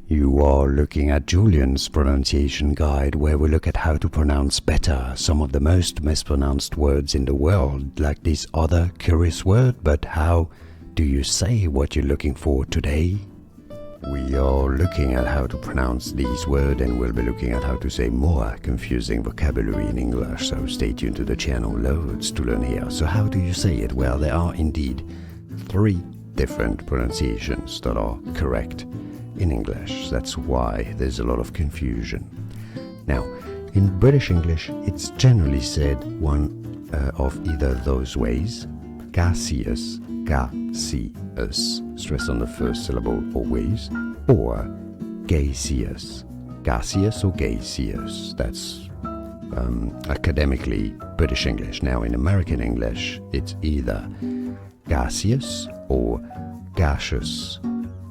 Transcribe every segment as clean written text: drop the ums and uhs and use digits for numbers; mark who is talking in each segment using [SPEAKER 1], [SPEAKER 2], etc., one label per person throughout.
[SPEAKER 1] You are looking at Julian's pronunciation guide, where we look at how to pronounce better some of the most mispronounced words in the world, like this other curious word. But how do you say what you're looking for today? We are looking at how to pronounce these words, and we'll be looking at how to say more confusing vocabulary in English, so stay tuned to the channel. Loads to learn here. So how do you say it? Well, there are indeed 3 different pronunciations that are correct in English. That's why there's a lot of confusion. Now, in British English, it's generally said one of either those ways: gaseous, gaseous, stress on the first syllable always, or gaseous, gaseous or gaseous. That's academically British English. Now, in American English, it's either gaseous or gaseous.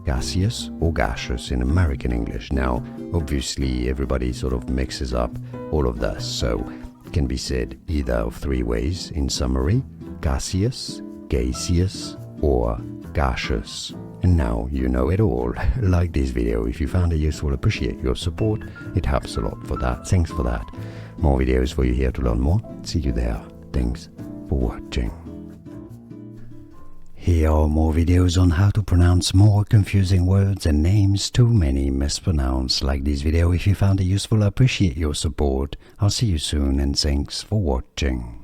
[SPEAKER 1] Gaseous or gaseous in American English. Now, obviously, everybody sort of mixes up all of this, so it can be said either of 3 ways. In summary: gaseous, gaseous, or gaseous. And now you know it all. Like this video if you found it useful. Appreciate your support. It helps a lot for that. Thanks for that. More videos for you here to learn more. See you there. Thanks for watching. Here are more videos on how to pronounce more confusing words and names too many mispronounced. Like this video if you found it useful. I appreciate your support. I'll see you soon, and thanks for watching.